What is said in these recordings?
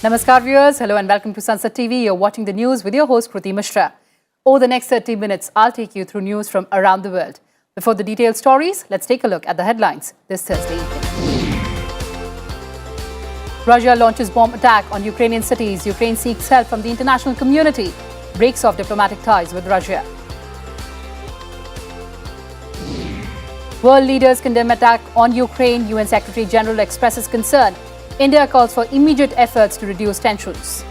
Namaskar viewers, hello and welcome to Sansad TV. You're watching the news with your host Kriti Mishra. Over the next 30 minutes, I'll take you through news from around the world. Before the detailed stories, let's take a look at the headlines this Thursday evening. Russia launches bomb attack on Ukrainian cities. Ukraine seeks help from the international community. Breaks off diplomatic ties with Russia. World leaders condemn attack on Ukraine. UN Secretary General expresses concern. India calls for immediate efforts to reduce tensions.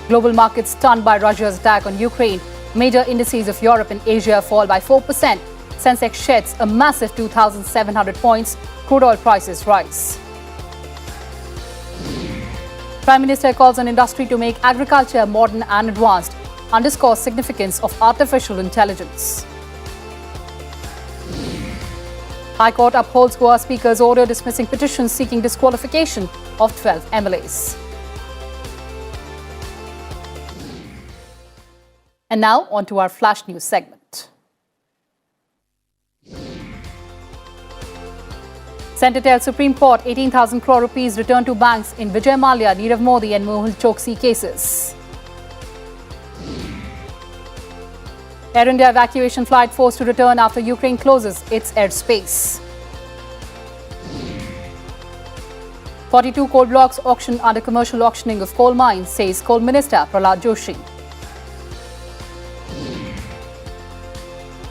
Global markets stunned by Russia's attack on Ukraine. Major indices of Europe and Asia fall by 4%. Sensex sheds a massive 2,700 points. Crude oil prices rise. Prime Minister calls on industry to make agriculture modern and advanced. Underscores significance of artificial intelligence. High Court upholds Goa Speaker's order dismissing petitions seeking disqualification of 12 MLAs. And now, on to our flash news segment. Centre tells Supreme Court 18,000 crore rupees returned to banks in Vijay Mallya, Nirav Modi and Mehul Choksi cases. Air India evacuation flight forced to return after Ukraine closes its airspace. 42 coal blocks auction under commercial auctioning of coal mines, says Coal Minister Prahlad Joshi.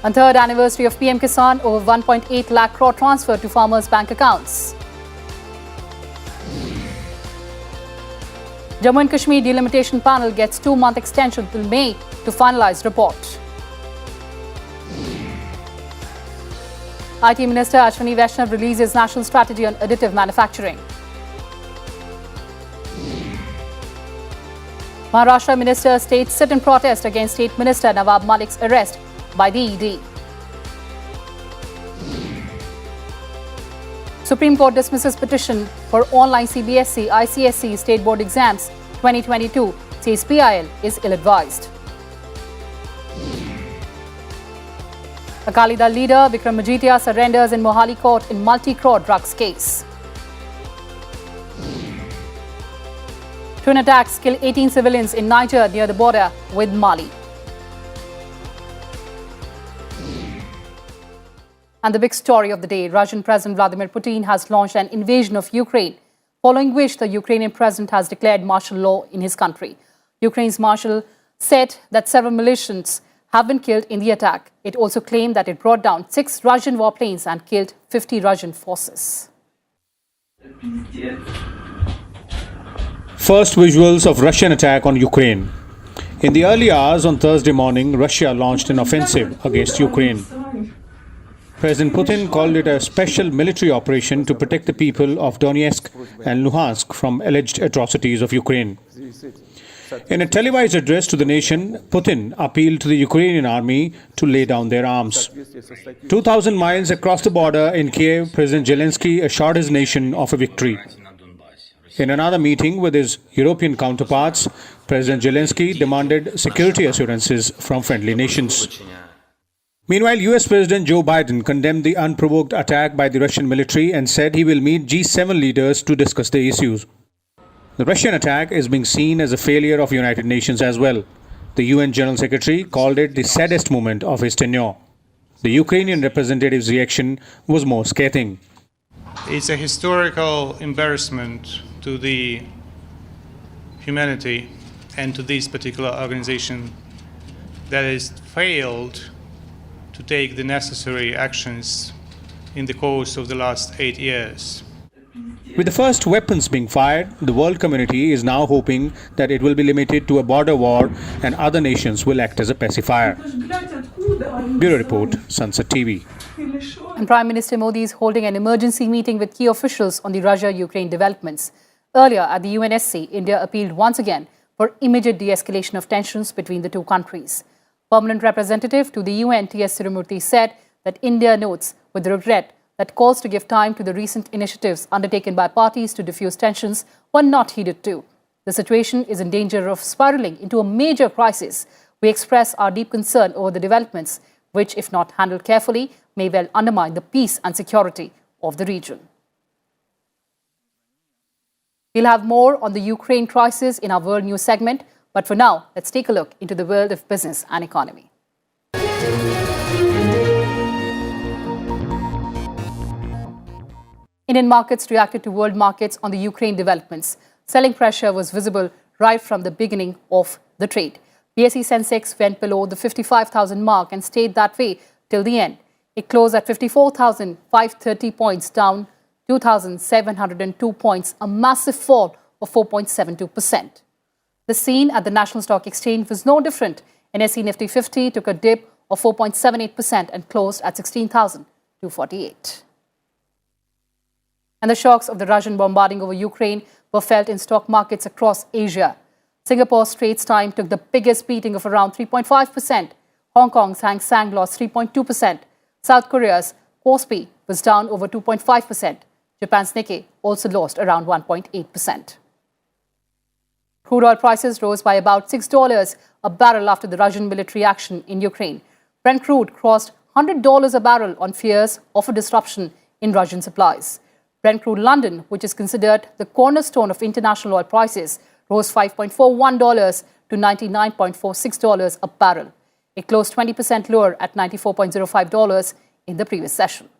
On third anniversary of PM Kisan, over 1.8 lakh crore transferred to farmers' bank accounts. Jammu and Kashmir Delimitation Panel gets 2-month extension till May to finalise report. IT Minister Ashwini Vaishnav releases national strategy on additive manufacturing. Maharashtra Minister states sit in protest against State Minister Nawab Malik's arrest by the ED. Supreme Court dismisses petition for online CBSE, ICSE State Board exams 2022, says PIL is ill-advised. Akali Dal leader Vikram Majithia surrenders in Mohali court in multi-crore drugs case. Twin attacks kill 18 civilians in Niger near the border with Mali. And the big story of the day, Russian President Vladimir Putin has launched an invasion of Ukraine, following which the Ukrainian president has declared martial law in his country. Ukraine's marshal said that several militiants have been killed in the attack. It also claimed that it brought down 6 Russian warplanes and killed 50 Russian forces. First visuals of Russian attack on Ukraine. In the early hours on Thursday morning, Russia launched an offensive against Ukraine. President Putin called it a special military operation to protect the people of Donetsk and Luhansk from alleged atrocities of Ukraine. In a televised address to the nation, Putin appealed to the Ukrainian army to lay down their arms. 2,000 miles across the border in Kiev, President Zelensky assured his nation of a victory. In another meeting with his European counterparts, President Zelensky demanded security assurances from friendly nations. Meanwhile, US President Joe Biden condemned the unprovoked attack by the Russian military and said he will meet G7 leaders to discuss the issues. The Russian attack is being seen as a failure of United Nations as well. The UN General Secretary called it the saddest moment of his tenure. The Ukrainian representative's reaction was more scathing. It's a historical embarrassment to the humanity and to this particular organization that has failed to take the necessary actions in the course of the last 8 years. With the first weapons being fired, the world community is now hoping that it will be limited to a border war and other nations will act as a pacifier. Bureau Report, Sansad TV. And Prime Minister Modi is holding an emergency meeting with key officials on the Russia-Ukraine developments. Earlier at the UNSC, India appealed once again for immediate de-escalation of tensions between the two countries. Permanent representative to the UN, T.S. Tirumurthy, said that India notes with regret that calls to give time to the recent initiatives undertaken by parties to diffuse tensions were not heeded to. The situation is in danger of spiraling into a major crisis. We express our deep concern over the developments, which, if not handled carefully, may well undermine the peace and security of the region. We'll have more on the Ukraine crisis in our World News segment, but for now, let's take a look into the world of business and economy. Indian markets reacted to world markets on the Ukraine developments. Selling pressure was visible right from the beginning of the trade. BSE Sensex went below the 55,000 mark and stayed that way till the end. It closed at 54,530 points, down 2,702 points, a massive fall of 4.72%. The scene at the National Stock Exchange was no different. NSE Nifty 50 took a dip of 4.78% and closed at 16,248. And the shocks of the Russian bombarding over Ukraine were felt in stock markets across Asia. Singapore's Straits Times took the biggest beating of around 3.5%. Hong Kong's Hang Seng lost 3.2%. South Korea's Kospi was down over 2.5%. Japan's Nikkei also lost around 1.8%. Crude oil prices rose by about $6 a barrel after the Russian military action in Ukraine. Brent crude crossed $100 a barrel on fears of a disruption in Russian supplies. Brent crude London, which is considered the cornerstone of international oil prices, rose $5.41 to $99.46 a barrel. It closed 20% lower at $94.05 in the previous session.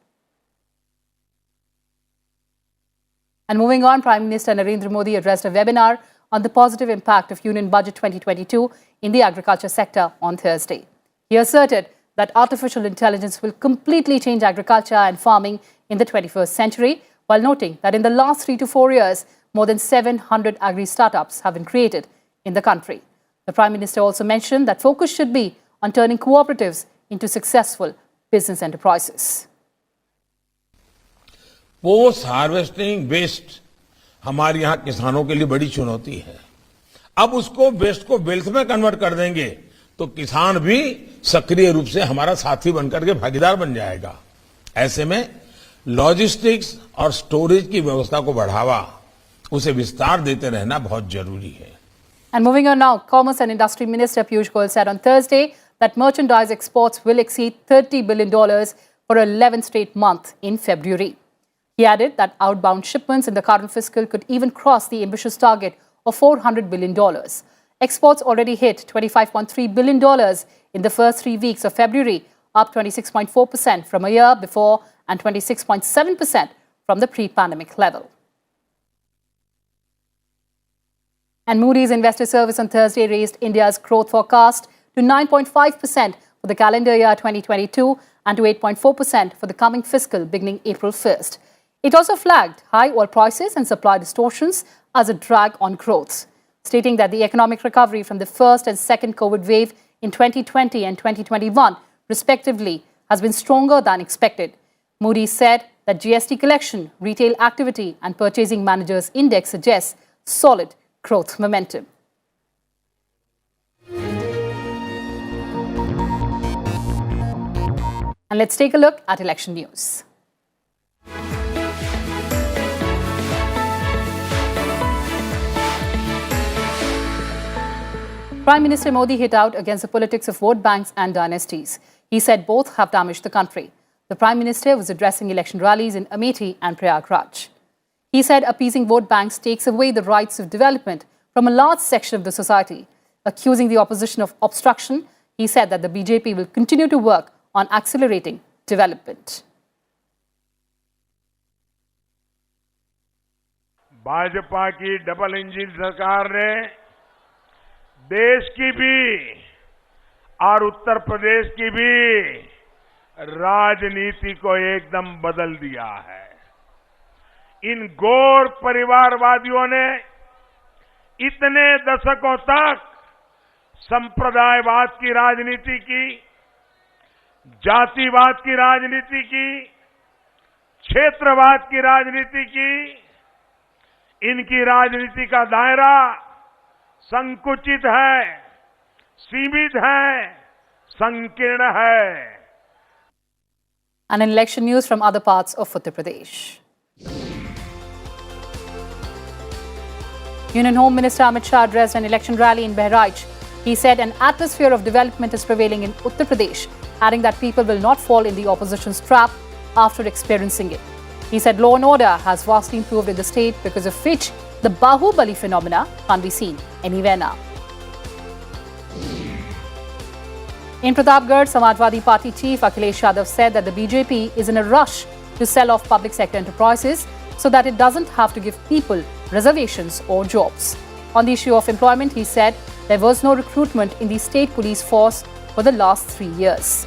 And moving on, Prime Minister Narendra Modi addressed a webinar on the positive impact of Union Budget 2022 in the agriculture sector on Thursday. He asserted that artificial intelligence will completely change agriculture and farming in the 21st century, while noting that in the last 3 to 4 years, more than 700 agri-startups have been created in the country. The Prime Minister also mentioned that focus should be on turning cooperatives into successful business enterprises. Post harvesting waste हमारे यहाँ किसानों के लिए बड़ी चुनौती है। अब उसको वेस्ट को वेल्थ में कन्वर्ट कर देंगे तो किसान भी सक्रिय रूप से हमारा साथी बनकर के भागीदार बन जाएगा। ऐसे में लॉजिस्टिक्स और स्टोरेज की व्यवस्था को बढ़ावा, उसे विस्तार देते रहना बहुत जरूरी है। And moving on now, Commerce and Industry Minister Piyush Goyal said on Thursday that merchandise exports will exceed $30 billion for 11th straight month in February. He added that outbound shipments in the current fiscal could even cross the ambitious target of $400 billion. Exports already hit $25.3 billion in the first 3 weeks of February, up 26.4% from a year before and 26.7% from the pre-pandemic level. And Moody's Investor Service on Thursday raised India's growth forecast to 9.5% for the calendar year 2022 and to 8.4% for the coming fiscal beginning April 1st. It also flagged high oil prices and supply distortions as a drag on growth, stating that the economic recovery from the first and second COVID wave in 2020 and 2021, respectively, has been stronger than expected. Moody's said that GST collection, retail activity and purchasing managers index suggests solid growth momentum. And let's take a look at election news. Prime Minister Modi hit out against the politics of vote banks and dynasties. He said both have damaged the country. The Prime Minister was addressing election rallies in Amethi and Prayagraj. He said appeasing vote banks takes away the rights of development from a large section of the society. Accusing the opposition of obstruction, he said that the BJP will continue to work on accelerating development. Bhajpa की double engine सरकार ने देश की भी और उत्तर प्रदेश की भी राजनीति को एकदम बदल दिया है। इन घोर परिवारवादियों ने इतने दशकों तक संप्रदायवाद की राजनीति की, जातिवाद की राजनीति की, क्षेत्रवाद की राजनीति की। इनकी राजनीति का दायरा संकुचित है, सीमित है, संकीर्ण है। And in election news from other parts of Uttar Pradesh. Union Home Minister Amit Shah addressed an election rally in Bahraich. He said an atmosphere of development is prevailing in Uttar Pradesh, adding that people will not fall in the opposition's trap after experiencing it. He said law and order has vastly improved in the state, because of which The Bahubali phenomena can't be seen anywhere now. In Pratapgarh, Samajwadi Party chief Akhilesh Yadav said that the BJP is in a rush to sell off public sector enterprises so that it doesn't have to give people reservations or jobs. On the issue of employment, he said there was no recruitment in the state police force for the last 3 years.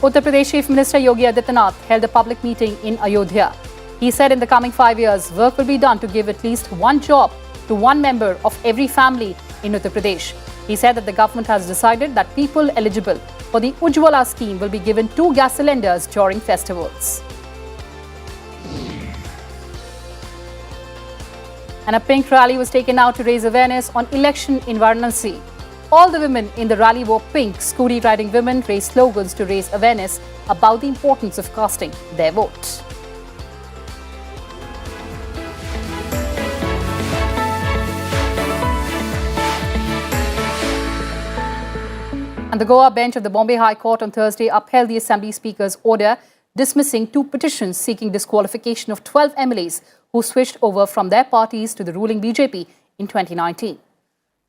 Uttar Pradesh Chief Minister Yogi Adityanath held a public meeting in Ayodhya. He said in the coming 5 years, work will be done to give at least one job to one member of every family in Uttar Pradesh. He said that the government has decided that people eligible for the Ujjwala scheme will be given 2 gas cylinders during festivals. And a pink rally was taken out to raise awareness on election in Varanasi. All the women in the rally wore pink. Scooty riding women raised slogans to raise awareness about the importance of casting their vote. And the Goa bench of the Bombay High Court on Thursday upheld the Assembly Speaker's order dismissing 2 petitions seeking disqualification of 12 MLAs who switched over from their parties to the ruling BJP in 2019.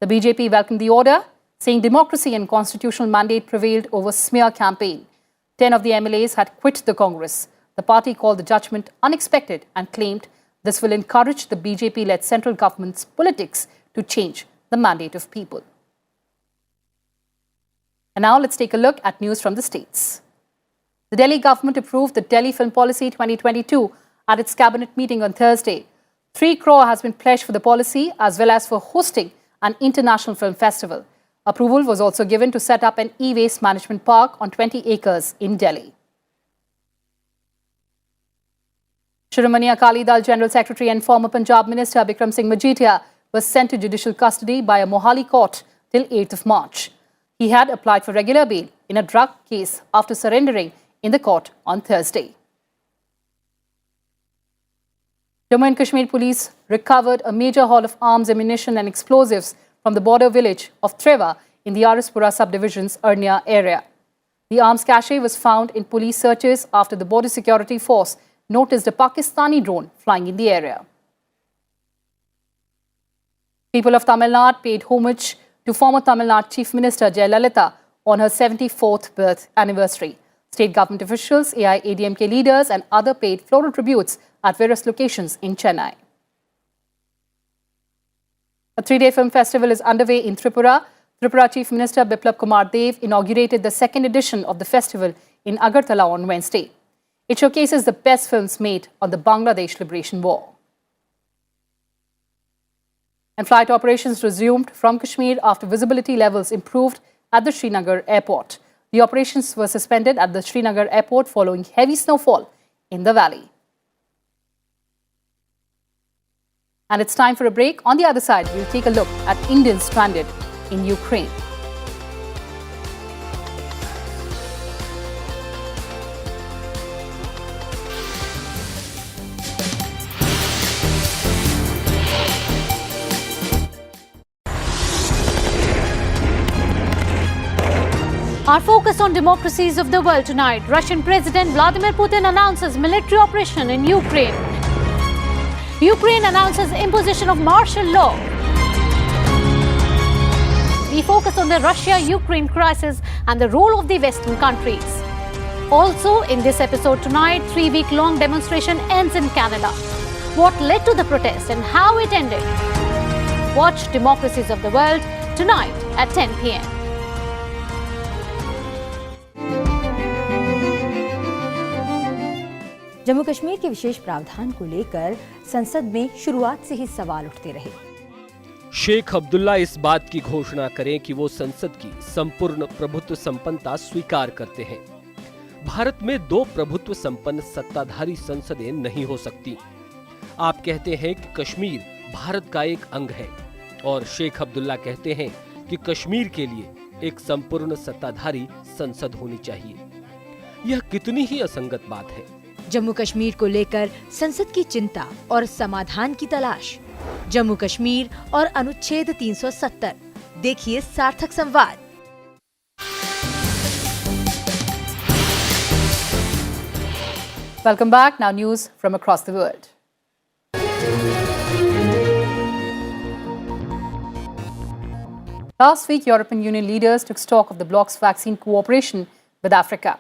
The BJP welcomed the order, saying democracy and constitutional mandate prevailed over smear campaign. 10 of the MLAs had quit the Congress. The party called the judgment unexpected and claimed this will encourage the BJP-led central government's politics to change the mandate of people. And now let's take a look at news from the states. The Delhi government approved the Delhi Film Policy 2022 at its cabinet meeting on Thursday. 3 crore has been pledged for the policy as well as for hosting an international film festival. Approval was also given to set up an e-waste management park on 20 acres in Delhi. Shiromani Akali Dal General Secretary and former Punjab Minister Bikram Singh Majeetia was sent to judicial custody by a Mohali court till 8th of March. He had applied for regular bail in a drug case after surrendering in the court on Thursday. Jammu and Kashmir police recovered a major haul of arms, ammunition and explosives from the border village of Treva in the Arispura subdivision's Arnia area. The arms cache was found in police searches after the border security force noticed a Pakistani drone flying in the area. People of Tamil Nadu paid homage to former Tamil Nadu Chief Minister Jayalalitha on her 74th birth anniversary. State government officials, AIADMK leaders and other paid floral tributes at various locations in Chennai. A 3-day film festival is underway in Tripura. Tripura Chief Minister Biplab Kumar Dev inaugurated the 2nd edition of the festival in Agartala on Wednesday. It showcases the best films made on the Bangladesh Liberation War. And flight operations resumed from Kashmir after visibility levels improved at the Srinagar airport. The operations were suspended at the Srinagar airport following heavy snowfall in the valley. And it's time for a break. On the other side, we'll take a look at Indians stranded in Ukraine. Our focus on democracies of the world tonight. Russian President Vladimir Putin announces military operation in Ukraine. Ukraine announces imposition of martial law. We focus on the Russia-Ukraine crisis and the role of the Western countries. Also, in this episode tonight, 3-week-long demonstration ends in Canada. What led to the protest and how it ended? Watch Democracies of the World tonight at 10 p.m. Jammu Kashmir के विशेष प्रावधान को लेकर संसद में शुरुआत से ही सवाल उठते रहे। शेख अब्दुल्ला इस बात की घोषणा करें कि वो संसद की संपूर्ण प्रभुत्व संपन्नता स्वीकार करते हैं। भारत में 2 प्रभुत्व संपन्न सत्ताधारी संसदें नहीं हो सकती। आप कहते हैं कि कश्मीर भारत का एक अंग है और शेख अब्दुल्ला कहते हैं कि कश्मीर के लिए एक संपूर्ण सत्ताधारी संसद होनी चाहिए। यह कितनी ही असंगत बात है। जम्मू कश्मीर को लेकर संसद की चिंता और समाधान की तलाश। जम्मू कश्मीर और अनुच्छेद 370। देखिए सार्थक संवाद। Welcome back. Now news from across the world. Last week, European Union leaders took stock of the bloc's vaccine cooperation with Africa.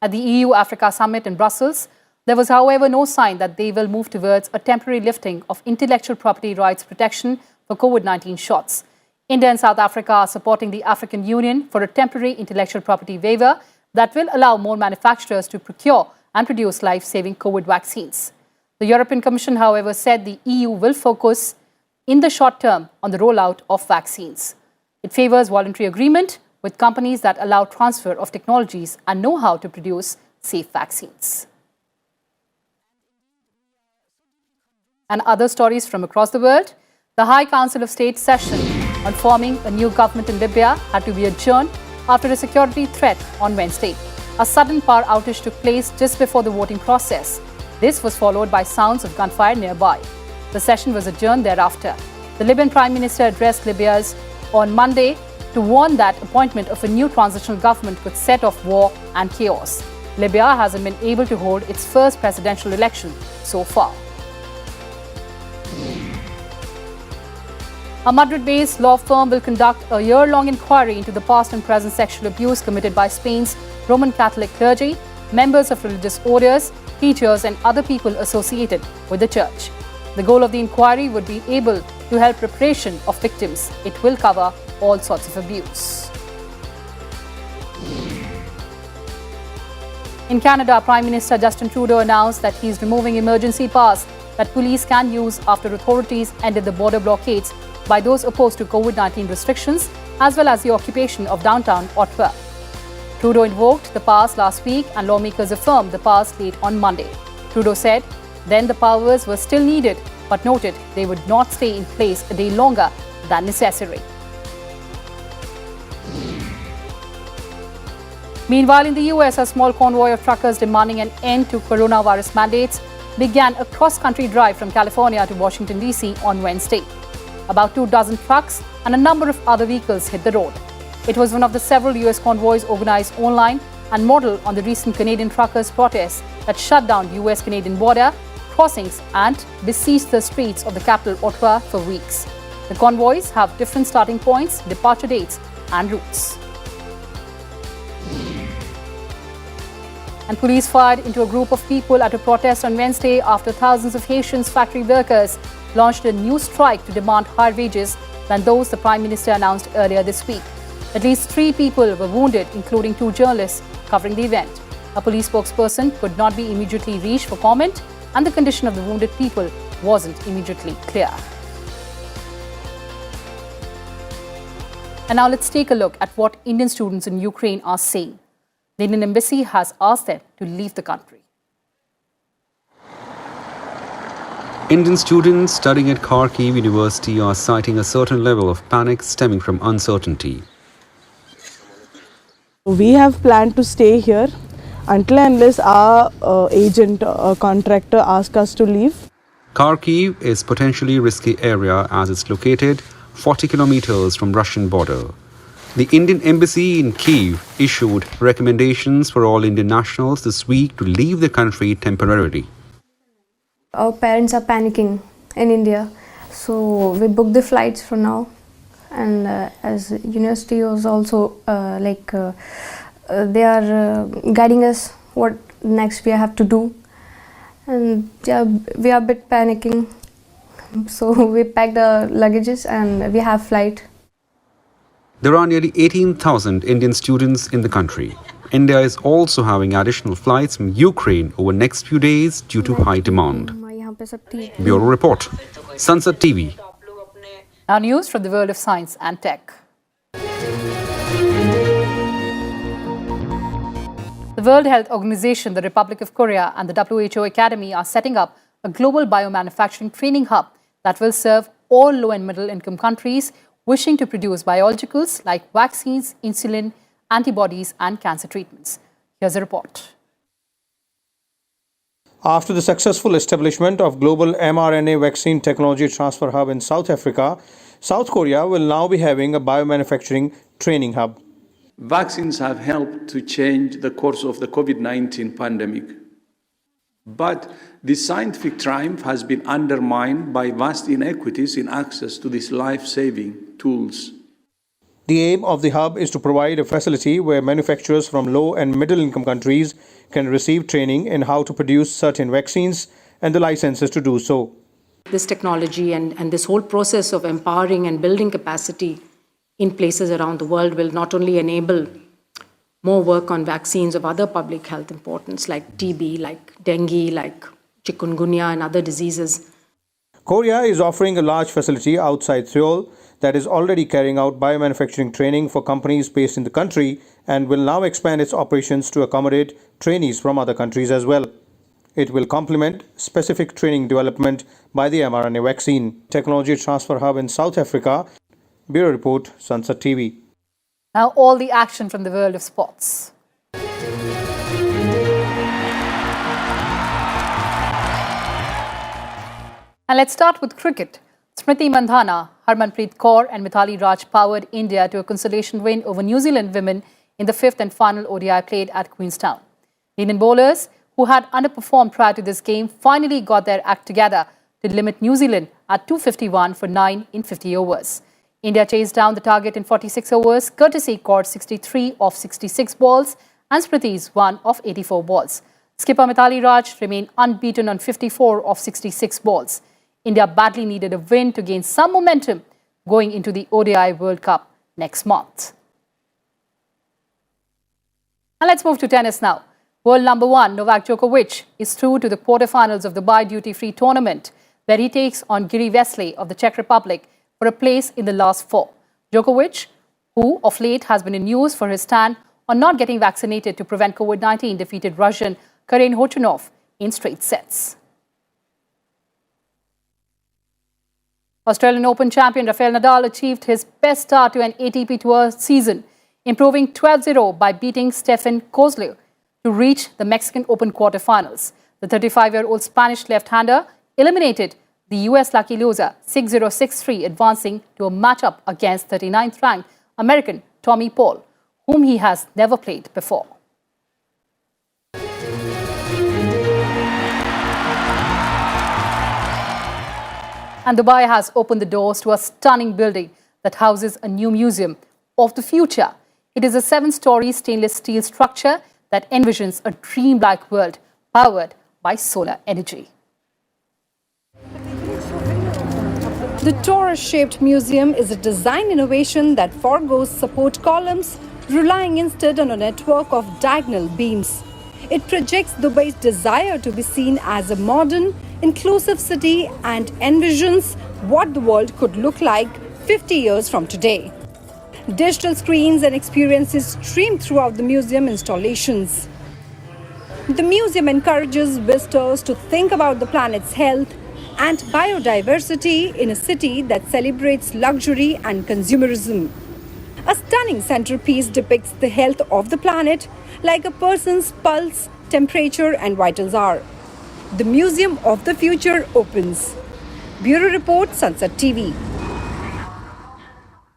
At the EU-Africa summit in Brussels, there was, however, no sign that they will move towards a temporary lifting of intellectual property rights protection for COVID-19 shots. India and South Africa are supporting the African Union for a temporary intellectual property waiver that will allow more manufacturers to procure and produce life-saving COVID vaccines. The European Commission, however, said the EU will focus in the short term on the rollout of vaccines. It favours voluntary agreement with companies that allow transfer of technologies and know-how to produce safe vaccines. And other stories from across the world. The High Council of State session on forming a new government in Libya had to be adjourned after a security threat on Wednesday. A sudden power outage took place just before the voting process. This was followed by sounds of gunfire nearby. The session was adjourned thereafter. The Libyan Prime Minister addressed Libyans on Monday to warn that appointment of a new transitional government could set off war and chaos. Libya hasn't been able to hold its first presidential election so far. A Madrid-based law firm will conduct a year-long inquiry into the past and present sexual abuse committed by Spain's Roman Catholic clergy, members of religious orders, teachers and other people associated with the church. The goal of the inquiry would be able to help reparation of victims. It will cover all sorts of abuse. In Canada, Prime Minister Justin Trudeau announced that he is removing emergency powers that police can use after authorities ended the border blockades by those opposed to COVID-19 restrictions, as well as the occupation of downtown Ottawa. Trudeau invoked the powers last week and lawmakers affirmed the powers late on Monday. Trudeau said then the powers were still needed, but noted they would not stay in place a day longer than necessary. Meanwhile, in the US, a small convoy of truckers demanding an end to coronavirus mandates began a cross-country drive from California to Washington, D.C. on Wednesday. About 24 trucks and a number of other vehicles hit the road. It was one of the several US convoys organized online and modeled on the recent Canadian truckers' protests that shut down US-Canadian border crossings and besieged the streets of the capital, Ottawa, for weeks. The convoys have different starting points, departure dates and routes. And police fired into a group of people at a protest on Wednesday after thousands of Haitians factory workers launched a new strike to demand higher wages than those the Prime Minister announced earlier this week. At least 3 people were wounded, including 2 journalists covering the event. A police spokesperson could not be immediately reached for comment, and the condition of the wounded people wasn't immediately clear. And now let's take a look at what Indian students in Ukraine are saying. The Indian Embassy has asked them to leave the country. Indian students studying at Kharkiv University are citing a certain level of panic stemming from uncertainty. We have planned to stay here until and unless our agent or contractor asks us to leave. Kharkiv is potentially risky area as it's located 40 kilometers from Russian border. The Indian Embassy in Kyiv issued recommendations for all Indian nationals this week to leave the country temporarily. Our parents are panicking in India, so we booked the flights for now. And as university was also they are guiding us what next we have to do. And yeah, we are a bit panicking, so we packed our luggages and we have flight. There are nearly 18,000 Indian students in the country. India is also having additional flights from Ukraine over the next few days due to high demand. Bureau Report, Sansad TV. Now news from the world of science and tech. The World Health Organization, the Republic of Korea and the WHO Academy are setting up a global biomanufacturing training hub that will serve all low and middle income countries wishing to produce biologicals like vaccines, insulin, antibodies and cancer treatments. Here's a report. After the successful establishment of Global mRNA Vaccine Technology Transfer Hub in South Africa, South Korea will now be having a biomanufacturing training hub. Vaccines have helped to change the course of the COVID-19 pandemic. But this scientific triumph has been undermined by vast inequities in access to these life-saving tools. The aim of the hub is to provide a facility where manufacturers from low and middle income countries can receive training in how to produce certain vaccines and the licenses to do so. This technology and this whole process of empowering and building capacity in places around the world will not only enable more work on vaccines of other public health importance like TB, like dengue, like chikungunya and other diseases. Korea is offering a large facility outside Seoul that is already carrying out biomanufacturing training for companies based in the country and will now expand its operations to accommodate trainees from other countries as well. It will complement specific training development by the mRNA vaccine technology transfer hub in South Africa. Bureau Report, Sansad TV. Now all the action from the world of sports. And let's start with cricket. Smriti Mandhana, Harmanpreet Kaur and Mithali Raj powered India to a consolation win over New Zealand women in the fifth and final ODI played at Queenstown. Indian bowlers, who had underperformed prior to this game, finally got their act together to limit New Zealand at 251 for 9 in 50 overs. India chased down the target in 46 overs, courtesy Kaur 63 of 66 balls and Smriti's 1 of 84 balls. Skipper Mithali Raj remained unbeaten on 54 of 66 balls. India badly needed a win to gain some momentum going into the ODI World Cup next month. And let's move to tennis now. World number 1 Novak Djokovic is through to the quarterfinals of the Dubai duty-free tournament, where he takes on Giri Vesely of the Czech Republic for a place in the last 4. Djokovic, who of late has been in news for his stand on not getting vaccinated to prevent COVID-19, defeated Russian Karen Khachanov in straight sets. Australian Open champion Rafael Nadal achieved his best start to an ATP Tour season, improving 12-0 by beating Stefan Kozlov to reach the Mexican Open quarterfinals. The 35-year-old Spanish left-hander eliminated the US lucky loser 6-0, 6-3, advancing to a matchup against 39th ranked American Tommy Paul, whom he has never played before. And Dubai has opened the doors to a stunning building that houses a new museum of the future. It is a 7-story stainless steel structure that envisions a dreamlike world powered by solar energy. The torus-shaped museum is a design innovation that forgoes support columns, relying instead on a network of diagonal beams. It projects Dubai's desire to be seen as a modern, inclusive city and envisions what the world could look like 50 years from today. Digital screens and experiences stream throughout the museum installations. The museum encourages visitors to think about the planet's health and biodiversity in a city that celebrates luxury and consumerism. A stunning centerpiece depicts the health of the planet like a person's pulse, temperature and vitals are. The Museum of the Future opens. Bureau Report, Sansad TV.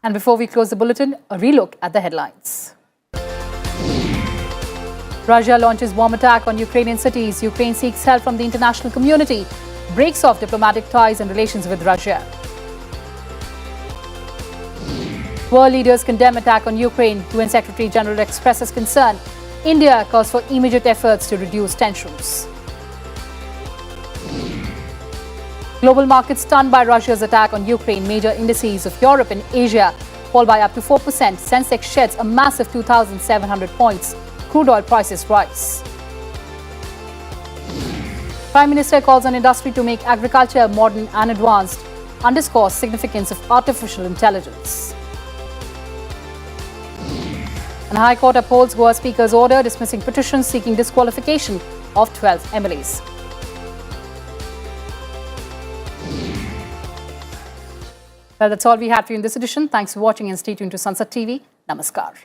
And before we close the bulletin, a relook at the headlines. Russia launches bomb attack on Ukrainian cities. Ukraine seeks help from the international community. Breaks off diplomatic ties and relations with Russia. World leaders condemn attack on Ukraine. UN Secretary General expresses concern. India calls for immediate efforts to reduce tensions. Global markets stunned by Russia's attack on Ukraine. Major indices of Europe and Asia fall by up to 4%. Sensex sheds a massive 2,700 points. Crude oil prices rise. Prime Minister calls on industry to make agriculture modern and advanced, underscores significance of artificial intelligence. And High Court upholds Goa Speaker's order dismissing petitions seeking disqualification of 12 MLAs. Well, that's all we had for you in this edition. Thanks for watching and stay tuned to Sansad TV. Namaskar.